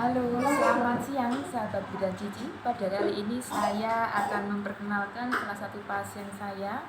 Halo, selamat siang sahabat Bidan Cici. Pada kali ini saya akan memperkenalkan salah satu pasien saya.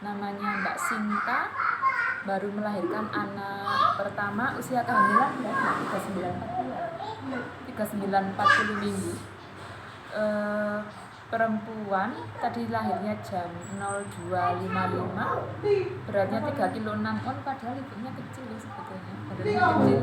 Namanya Mbak Sinta, baru melahirkan anak pertama, usia kehamilan 39-40 minggu. Perempuan, tadi lahirnya jam 02.55, beratnya 3,6 kg, padahal ibunya kecil ya sebetulnya, badannya kecil.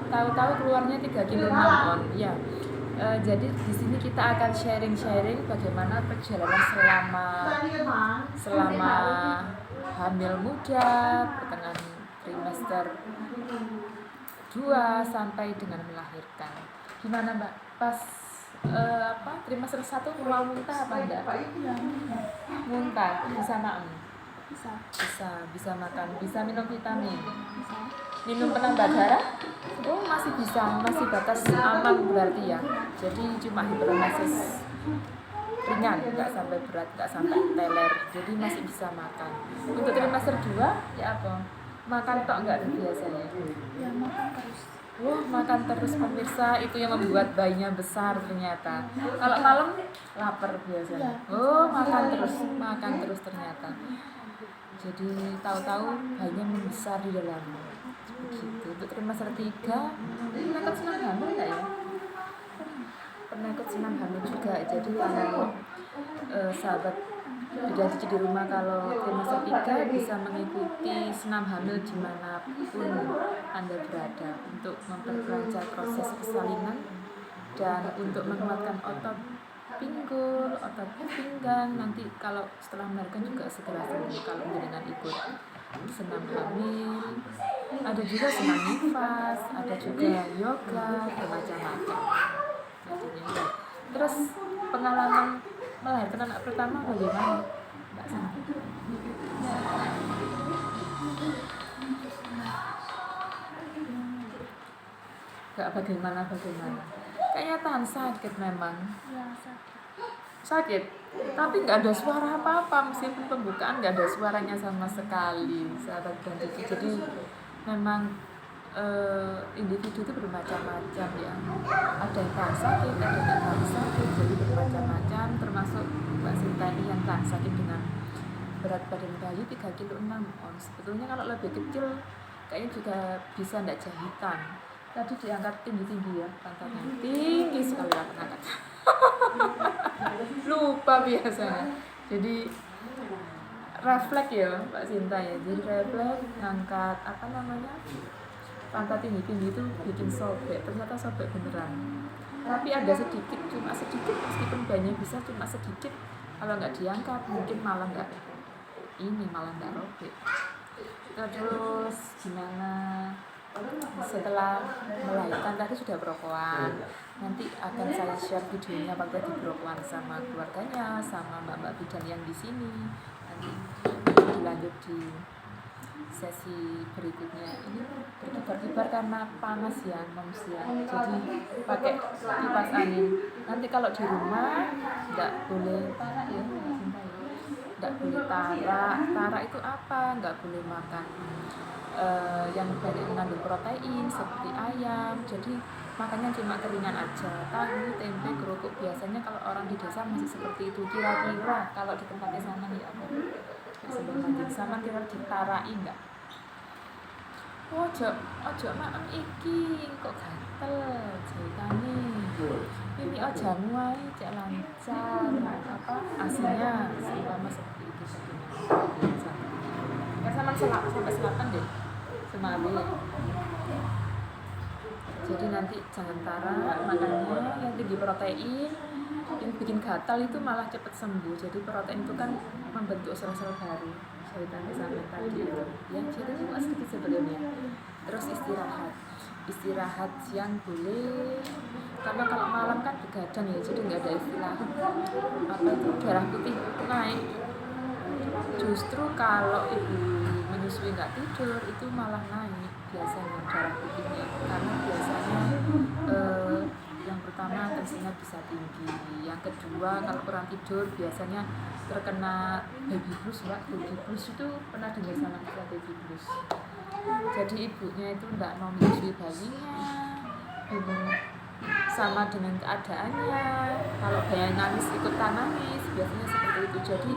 Tahu-tahu keluarnya 3,6 kg ya. Jadi di sini kita akan sharing bagaimana perjalanan selama hamil muda, pertengahan trimester 2 sampai dengan melahirkan. Gimana Mbak? Pas trimester 1 mau muntah apa enggak? Muntah, bisa makan? Bisa makan, bisa minum vitamin? Minum penambah darah? Oh, masih bisa, masih batas aman berarti ya. Jadi cuma hiperemesis ringan, nggak sampai berat, nggak sampai teler, jadi masih bisa makan. Untuk trimester 2 ya apa? Makan tok nggak biasanya? Ya, makan terus. Wah, makan terus pemirsa, itu yang membuat bayinya besar ternyata. Kalau malam lapar biasanya. Oh, makan terus ternyata. Jadi tahu-tahu bayinya membesar di dalamnya. Begitu. Untuk trimester 3, pernah ikut senam hamil nggak ya? Pernah ikut senam hamil juga. Jadi kalau sahabat Bidan Cici di rumah, kalau trimester 3 bisa mengikuti senam hamil dimanapun Anda berada, untuk memperlancar proses persalinan dan untuk menguatkan otot pinggul, otot pinggang. Nanti kalau setelah melahirkan juga segera sembuh kalau dengan ikut senam hamil. Ada juga senam nifas, ada juga yoga, bermacam-macam. Terus pengalaman melahirkan anak pertama bagaimana Mbak Santi? Gak bagaimana? Kayaknya tahan sakit memang. Ya, Sakit, tapi nggak ada suara apa-apa, meskipun pembukaan nggak ada suaranya sama sekali, sahabat dan cici. Jadi memang individu itu bermacam-macam ya. Ada yang tahan sakit, ada yang nggak tahan sakit, jadi bermacam-macam. Termasuk Mbak Sinta ini yang tahan sakit dengan berat badan bayi 3,6 kg. Sebetulnya kalau lebih kecil kayaknya juga bisa nggak jahitan. Tadi diangkat tinggi-tinggi ya, pantatnya tinggi sekali angkat. Lupa biasanya. Jadi refleks ya Mbak Sinta ya. Jadi refleks ngangkat pantat tinggi-tinggi itu bikin sobek. Ternyata sobek beneran. Tapi ada cuma sedikit, meskipun banyak bisa cuma sedikit. Kalau nggak diangkat mungkin malah nggak robek. Terus gimana? Setelah melahirkan tadi sudah berokokan, nanti akan saya share videonya waktu di berokokan sama keluarganya, sama mbak-mbak bidan yang di sini. Nanti dilanjut di sesi berikutnya. Ini berkibar-kibar karena panas ya, moms ya. Jadi pakai kipas angin. Nanti kalau di rumah nggak boleh tarak ya, nggak boleh tarak. Tarak itu apa? Nggak boleh makan yang banyak mengandung protein seperti ayam. Jadi makannya cuma keringan aja, tahu, tempe, kerupuk. Biasanya kalau orang di desa masih seperti itu. Kira-kira kalau di tempatnya Saman ya apa? Sebelum manjing Saman kira ditarai enggak? Ojo makan iki kok gatel jahitane. Ini jamu ae cek lancar. Aslinya sama seperti itu sebenarnya. Saman sampai selatan deh. Semabih. Jadi nanti jangan tarak makannya yang tinggi protein. Yang bikin gatal itu malah cepat sembuh. Jadi protein itu kan membentuk sel-sel baru. Saya sampai tadi itu. Ya, jadi cuma sedikit sebelumnya. Terus istirahat siang boleh. Karena kalau malam kan begadang ya, jadi nggak ada istirahat. Darah putih naik. Justru kalau ibu menyusui nggak tidur itu malah naik biasanya darah putihnya, karena biasanya yang pertama tensinya bisa tinggi, yang kedua kalau kurang tidur biasanya terkena baby blues. Baby blues itu pernah dengar sama kita, baby blues. Jadi ibunya itu nggak mau menyusui bayinya, bingung sama dengan keadaannya. Kalau bayi nangis ikutan nangis, biasanya seperti itu. Jadi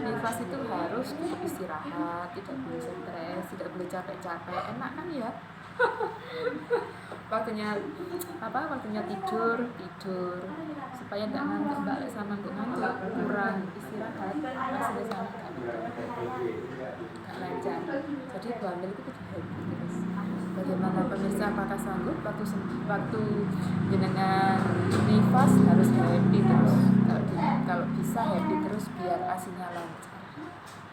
nifas itu harus cukup istirahat, tidak boleh stres, tidak boleh capek-capek. Enak kan ya? waktunya waktunya tidur supaya nggak ngantuk, balik sama ngantuk kurang istirahat masih sama nggak lancar. Jadi hamil itu kudu happy terus. Bagaimana pemirsa, apakah sanggup waktu jenengan nifas harus happy terus? Kalau bisa happy terus biar asinya lancar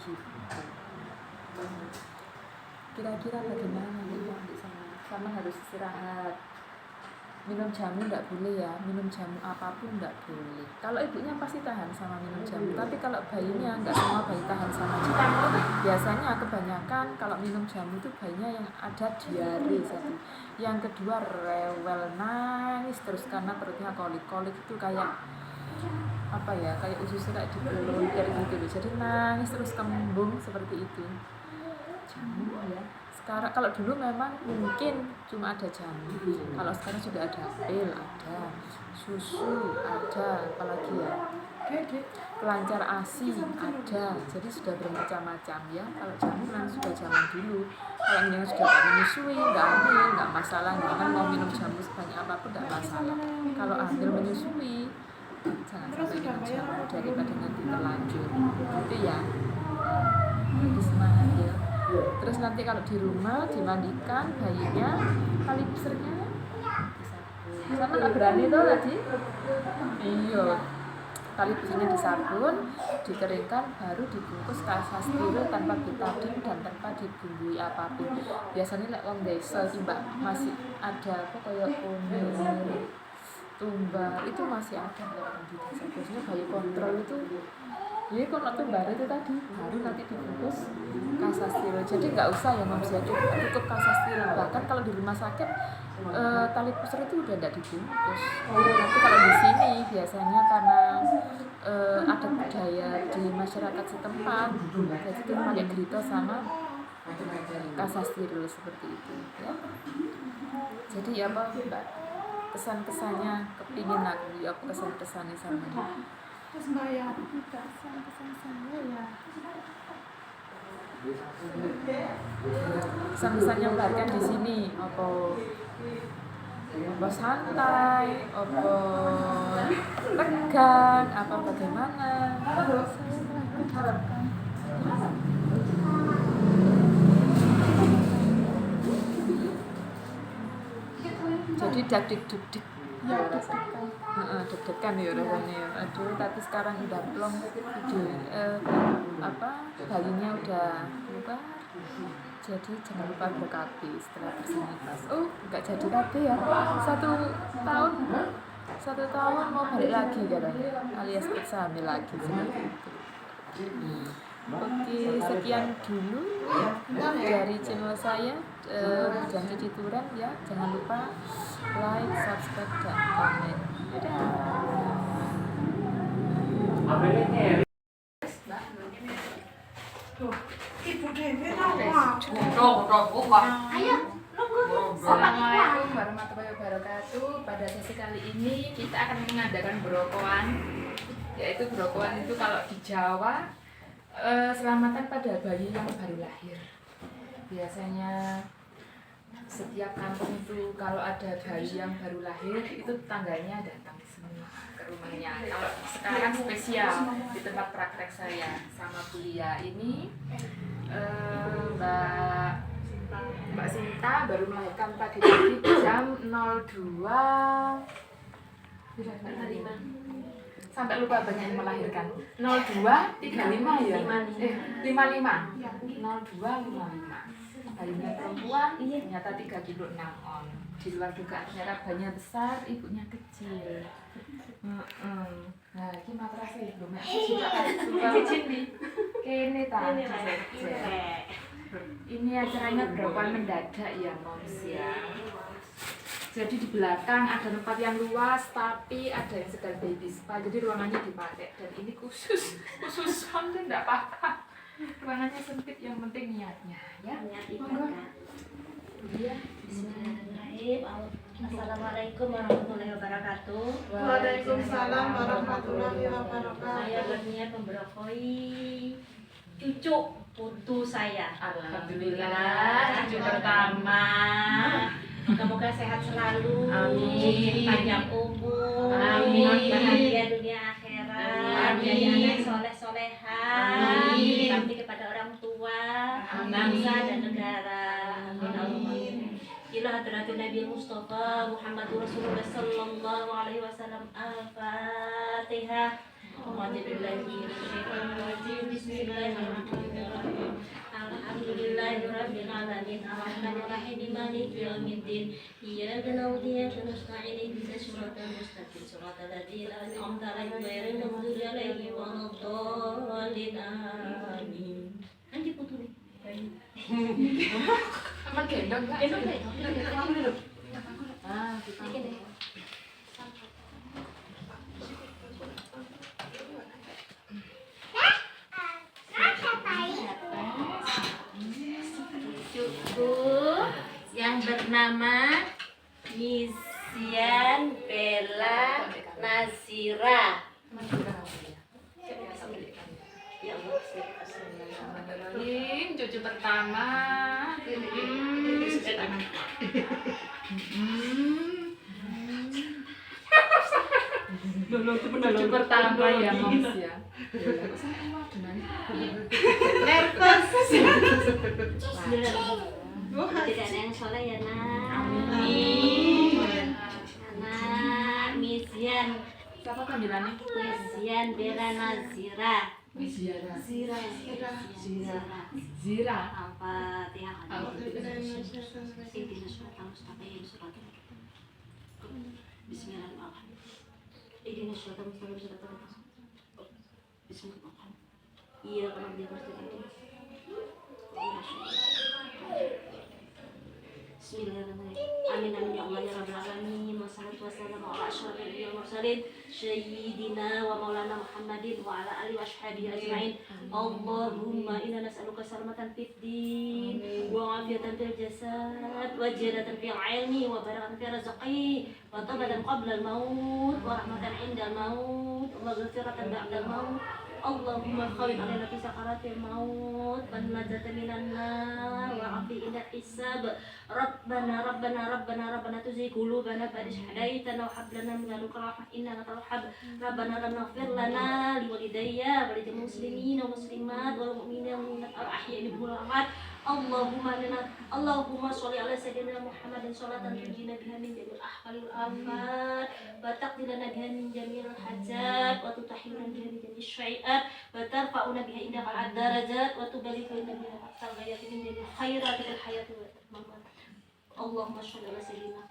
gitu. Kira-kira bagaimana nih di sana? Sama harus istirahat. Minum jamu enggak boleh ya, minum jamu apapun enggak boleh. Kalau ibunya pasti tahan sama minum jamu, tapi kalau bayinya enggak semua bayi tahan sama jamu. Biasanya kebanyakan kalau minum jamu itu bayinya yang ada diare satu. Yang kedua rewel, nangis terus karena perutnya kolik itu kayak kayak ususnya kayak dibelontir gitu loh. Jadi nangis terus kembung seperti itu. Jamu ya. Sekarang kalau dulu memang mungkin cuma ada jamu, kalau sekarang sudah ada pil, ada susu, ada apalagi ya, pelancar ASI ada, jadi sudah bermacam-macam ya. Kalau jamu kan sudah zaman dulu. Kalau yang sudah menyusui, nggak hamil, nggak masalah, jangan mau minum jamu sebanyak apapun nggak masalah. Kalau hamil menyusui, jangan sampai minum jamu daripada nanti terlanjur, gitu ya. Jadi semangat ya. Terus nanti kalau di rumah dimandikan bayinya, tali pusarnya sama nggak berani tuh tadi? Iya, tali pusarnya disabun, dikeringkan, baru dibungkus kasastil tanpa betadin dan tanpa dibumbui apapun. Biasanya lek wong desa mbak masih ada apa kayak kunir, tumbar itu masih ada di desa. Biasanya bayi kontrol itu jadi kalau tumbar itu tadi baru nanti dibungkus kasastil. Jadi nggak usah ya manusia cukup kasastil. Bahkan kalau di rumah sakit tali pusar itu udah nggak dibungkus. Tapi kalau di sini biasanya karena ada budaya di masyarakat setempat, jadi itu pakai gerito sama kasastil seperti itu ya. Jadi ya mbak, kesan-kesannya kepingin aku ya kesan-kesannya sama terus bayar juga kesan saya ya kesan-kesannya bahkan di sini apa santai, apa tegang, apa bagaimana? Jadi deg-degan ya rasanya. Deg-degan ya rasanya ya. Aduh, tapi sekarang udah plong bayinya udah keluar. Jadi jangan lupa ber-KB setelah bersinitas. Oh, enggak jadi KB ya. 1 tahun mau balik lagi katanya. Alias periksa hamil lagi seperti itu. Oke, sekian dulu ya dari channel saya Bujang Cuci Turan ya. Jangan lupa like, subscribe, dan komen. Ibu Dewi Assalamualaikum warahmatullahi wabarakatuh. Pada sesi kali ini kita akan mengadakan brokoan, yaitu brokoan itu kalau di Jawa selamatan pada bayi yang baru lahir. Biasanya setiap kampung itu kalau ada bayi yang baru lahir itu tetangganya datang semua ke rumahnya. Kalau sekarang spesial di tempat praktek saya sama kuliah ini Mbak Sinta baru melahirkan pagi jam 02 sampai lupa banyak yang melahirkan 02.35 ya 55 02.55 bayinya perempuan ternyata 3 kilo 6 on. Di luar dugaan ternyata bayinya besar, ibunya kecil. Nah, ini matrasnya belum suka izin nih. Kene tadi ini acaranya brokoan mendadak ya moms ya. Jadi di belakang ada tempat yang luas, tapi ada yang sedang baby spa, jadi ruangannya dipakai. Dan ini khusus sampai enggak apa-apa. Ruangannya sempit, yang penting niatnya ya. Niat ibadah. Iya. Bismillahirrahmanirrahim. Assalamualaikum warahmatullahi wabarakatuh. Waalaikumsalam warahmatullahi wabarakatuh. Saya berniat memberkoi cucu putu saya. Alhamdulillah, cucu pertama. Moga-moga sehat selalu, Amin. panjang umur, Amin. bahagia dunia akhirat, Amin. jadi anak soleh-soleha, Amin. bakti kepada orang tua, Amin. bangsa dan negara. Amin. Ila hadratin Nabi Mustafa Muhammadur Rasulullah sallallahu alaihi wasallam. Al-Fatihah. Bismillahirrahmanirrahim. Alhamdulillahirabbil alamin. Arrahmanirrahim. Maliki yaumiddin. Iyyaka na'budu wa iyyaka nasta'in. Ihdinas siratal mustaqim. Siratal ladzina an'amta 'alaihim ghairil maghdubi 'alaihim waladdallin. Amin. Nanti putu nih. Aman gendong Kak. Gendong deh. Kamu duduk. Ah, kita. Bikin deh. Cucuku yang bernama Misian Bella Nazira. Ya Allah, Bismillahirrahmanirrahim. Cucu pertama. Cucu pertama ya Moms ya. Nervous. tidak ada yang soleh ya nak. Amin. Anak Misian Siapa panggilannya? Misian Bella Nazira. Zira. Zira. Zira. Al-Fatihah. Bismillahirrahmanirrahim. Bismillahirrahmanirrahim. Ihdinas siratal mustaqim, siratal ladzina Bismillahirrahmanirrahim. Iya, kalau dia Bismillahirrahmanirrahim. Amin amin ya Allah ya rabbal alamin. Wassalatu wassalamu ala asyrofil anbiya'i wal mursalin sayyidina wa maulana Muhammadin wa ala alihi washabihi ajmain. Allahumma inna nas'aluka salamatan fid din wa afiatan fil jasad wa ziyadatan fil ilmi wa barakatan fil rizqi wa tawbatan qabla al maut wa rahmatan inda al maut wa maghfiratan ba'da al maut. Allahumma khawin alaina fi sakaratil maut wa najatan minan nar wa afi'ina hisab. Rabbana tuzigh qulubana ba'da idh hadaitana wa hab lana min ladunka rahmah innaka antal wahhab. Rabbana ighfir lana li walidayya wa lil muslimina wa muslimat wal mu'minina wal mu'minat al ahya'i minhum wal amwat. Allahumma sholli ala sayyidina Muhammadin sholatan tunjina biha min jamil ahwalil afat wa taqdilana biha min jamil hajat wa tutahhiruna biha min jamil syai'at wa tarfa'una biha indaka al darajat wa tubaliguna biha aqsal ghayati min jamil khairatil hayati wa mamat. Allahumma sholli ala sayyidina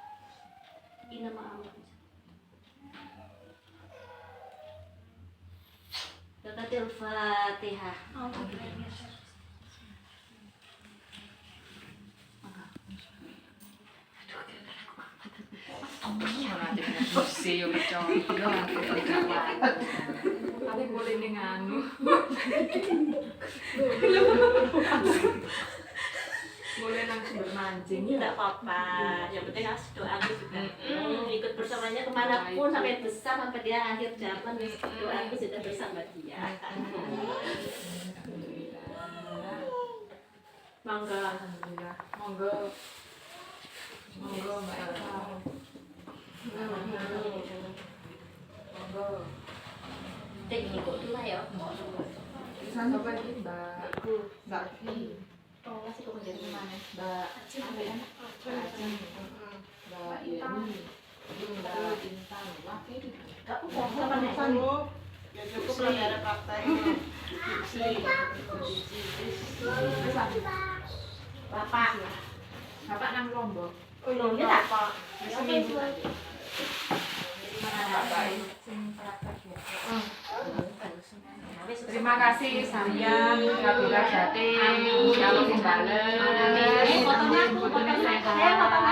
inna ma'amul Bakatil Fatihah. Kursi yo contoh tapi boleh ning anu boleh langsung bermancing Tidak apa-apa, yang penting harus doa juga. Ikut bersamanya kemanapun sampai besar sampai dia akhir zaman doaku sudah bersama dia. Mangga. Alhamdulillah. Monggo Mbak Eka. Monggo. Teknik kok dulu ya. Siapa ini Mbak Zakfi? Oh, masih kok jadi mana? Mbak Ajeng. Mbak Yeni. Mbak Intan. Wakil. Kamu mau apa nih? Ya cukup lah ya ada prakteknya. Bapak. Bapak nang Lombok. Oh iya, Iya tak? Pak. Seminggu. Jadi mana Bapak ada? sing praktek ya. Terima kasih sampeyan Kabila Jatim. Shalom Balen. Fotonya aku, fotonya saya, fotonya